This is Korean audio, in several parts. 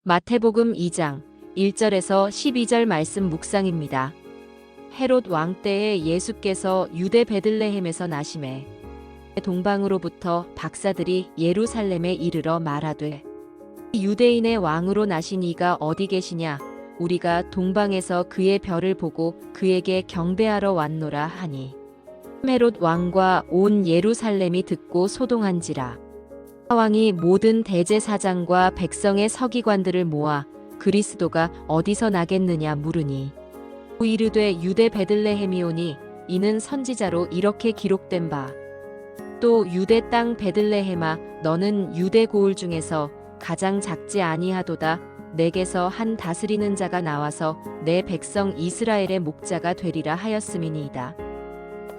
마태복음 2장 1절에서 12절 말씀 묵상입니다. 헤롯 왕 때에 예수께서 유대 베들레헴에서 나시매 동방으로부터 박사들이 예루살렘에 이르러 말하되 유대인의 왕으로 나신 이가 어디 계시냐? 우리가 동방에서 그의 별을 보고 그에게 경배하러 왔노라 하니 헤롯 왕과 온 예루살렘이 듣고 소동한지라. 왕이 모든 대제사장과 백성의 서기관들을 모아 그리스도가 어디서 나겠느냐 물으니 이르되 유대 베들레헴이오니 이는 선지자로 이렇게 기록된 바 또 유대 땅 베들레헴아 너는 유대 고을 중에서 가장 작지 아니하도다. 내게서 한 다스리는 자가 나와서 내 백성 이스라엘의 목자가 되리라 하였음이니이다.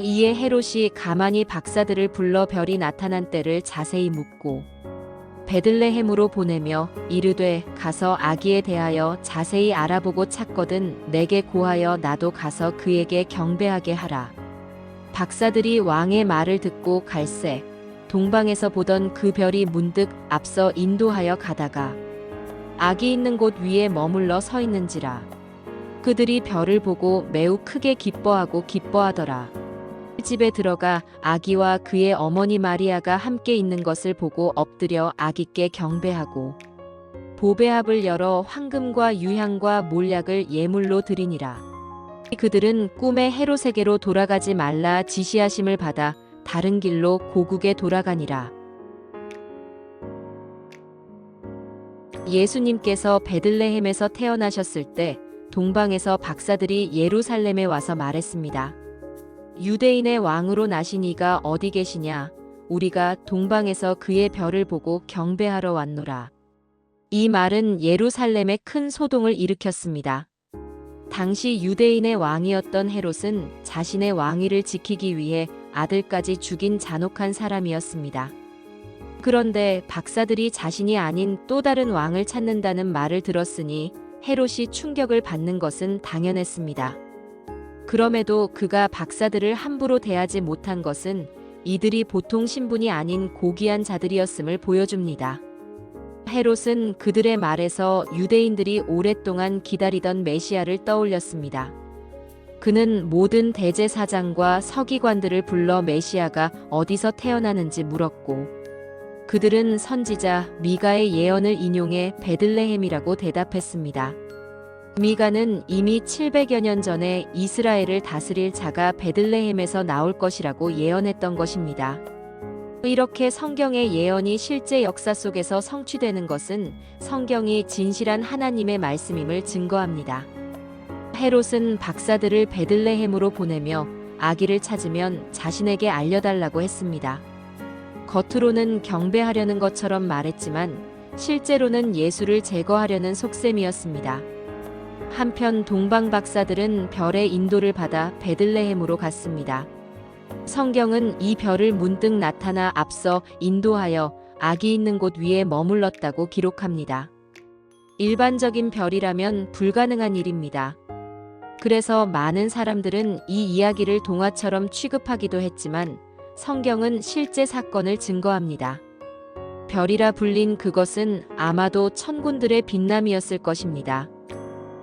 이에 헤롯이 가만히 박사들을 불러 별이 나타난 때를 자세히 묻고 베들레헴으로 보내며 이르되 가서 아기에 대하여 자세히 알아보고 찾거든 내게 고하여 나도 가서 그에게 경배하게 하라. 박사들이 왕의 말을 듣고 갈새 동방에서 보던 그 별이 문득 앞서 인도하여 가다가 아기 있는 곳 위에 머물러 서 있는지라. 그들이 별을 보고 매우 크게 기뻐하더라. 집에 들어가 아기와 그의 어머니 마리아가 함께 있는 것을 보고 엎드려 아기께 경배하고 보배합을 열어 황금과 유향과 몰약을 예물로 드리니라. 그들은 꿈에 헤롯에게로 돌아가지 말라 지시하심을 받아 다른 길로 고국에 돌아가니라. 예수님께서 베들레헴에서 태어나셨을 때 동방에서 박사들이 예루살렘에 와서 말했습니다. 유대인의 왕으로 나신 이가 어디 계시냐? 우리가 동방에서 그의 별을 보고 경배하러 왔노라. 이 말은 예루살렘에 큰 소동을 일으켰습니다. 당시 유대인의 왕이었던 헤롯은 자신의 왕위를 지키기 위해 아들까지 죽인 잔혹한 사람이었습니다. 그런데 박사들이 자신이 아닌 또 다른 왕을 찾는다는 말을 들었으니 헤롯이 충격을 받는 것은 당연했습니다. 그럼에도 그가 박사들을 함부로 대하지 못한 것은 이들이 보통 신분이 아닌 고귀한 자들이었음을 보여줍니다. 헤롯은 그들의 말에서 유대인들이 오랫동안 기다리던 메시아를 떠올렸습니다. 그는 모든 대제사장과 서기관들을 불러 메시아가 어디서 태어나는지 물었고 그들은 선지자 미가의 예언을 인용해 베들레헴이라고 대답했습니다. 미가는 이미 700여 년 전에 이스라엘을 다스릴 자가 베들레헴에서 나올 것이라고 예언했던 것입니다. 이렇게 성경의 예언이 실제 역사 속에서 성취되는 것은 성경이 진실한 하나님의 말씀임을 증거합니다. 헤롯은 박사들을 베들레헴으로 보내며 아기를 찾으면 자신에게 알려달라고 했습니다. 겉으로는 경배하려는 것처럼 말했지만 실제로는 예수를 제거하려는 속셈이었습니다. 한편 동방 박사들은 별의 인도를 받아 베들레헴으로 갔습니다. 성경은 이 별을 문득 나타나 앞서 인도하여 아기 있는 곳 위에 머물렀다고 기록합니다. 일반적인 별이라면 불가능한 일입니다. 그래서 많은 사람들은 이 이야기를 동화처럼 취급하기도 했지만 성경은 실제 사건을 증거합니다. 별이라 불린 그것은 아마도 천군들의 빛남이었을 것입니다.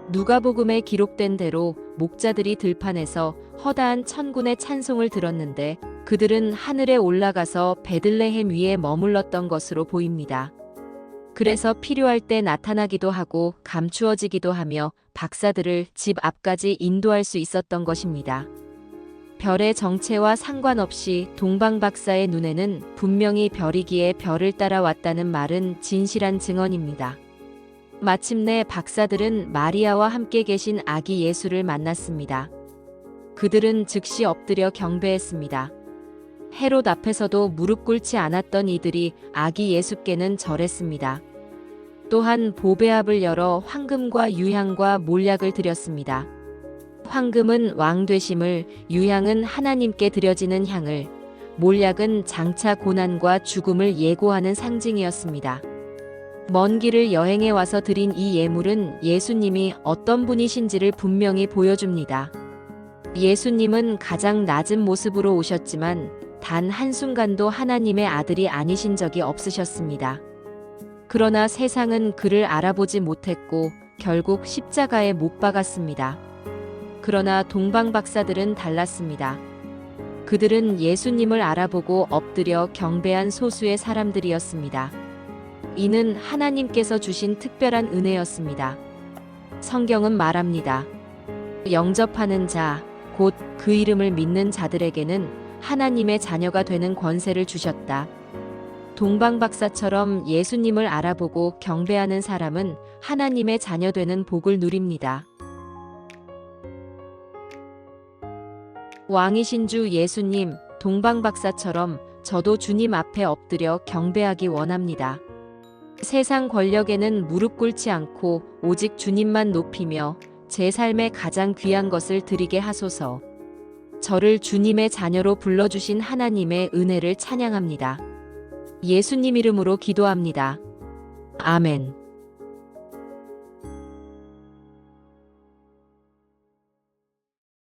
누가복음에 기록된 대로 목자들이 들판에서 허다한 천군의 찬송을 들었는데 그들은 하늘에 올라가서 베들레헴 위에 머물렀던 것으로 보입니다. 그래서 필요할 때 나타나기도 하고 감추어지기도 하며 박사들을 집 앞까지 인도할 수 있었던 것입니다. 별의 정체와 상관없이 동방 박사의 눈에는 분명히 별이기에 별을 따라왔다는 말은 진실한 증언입니다. 마침내 박사들은 마리아와 함께 계신 아기 예수를 만났습니다. 그들은 즉시 엎드려 경배했습니다. 헤롯 앞에서도 무릎 꿇지 않았던 이들이 아기 예수께는 절했습니다. 또한 보배합을 열어 황금과 유향과 몰약을 드렸습니다. 황금은 왕 되심을, 유향은 하나님께 드려지는 향을, 몰약은 장차 고난과 죽음을 예고하는 상징이었습니다. 먼 길을 여행해 와서 드린 이 예물은 예수님이 어떤 분이신지를 분명히 보여줍니다. 예수님은 가장 낮은 모습으로 오셨지만 단 한순간도 하나님의 아들이 아니신 적이 없으셨습니다. 그러나 세상은 그를 알아보지 못했고 결국 십자가에 못 박았습니다. 그러나 동방 박사들은 달랐습니다. 그들은 예수님을 알아보고 엎드려 경배한 소수의 사람들이었습니다. 이는 하나님께서 주신 특별한 은혜였습니다. 성경은 말합니다. 영접하는 자, 곧 그 이름을 믿는 자들에게는 하나님의 자녀가 되는 권세를 주셨다. 동방 박사처럼 예수님을 알아보고 경배하는 사람은 하나님의 자녀 되는 복을 누립니다. 왕이신 주 예수님, 동방 박사처럼 저도 주님 앞에 엎드려 경배하기 원합니다. 세상 권력에는 무릎 꿇지 않고 오직 주님만 높이며 제 삶의 가장 귀한 것을 드리게 하소서. 저를 주님의 자녀로 불러주신 하나님의 은혜를 찬양합니다. 예수님 이름으로 기도합니다. 아멘.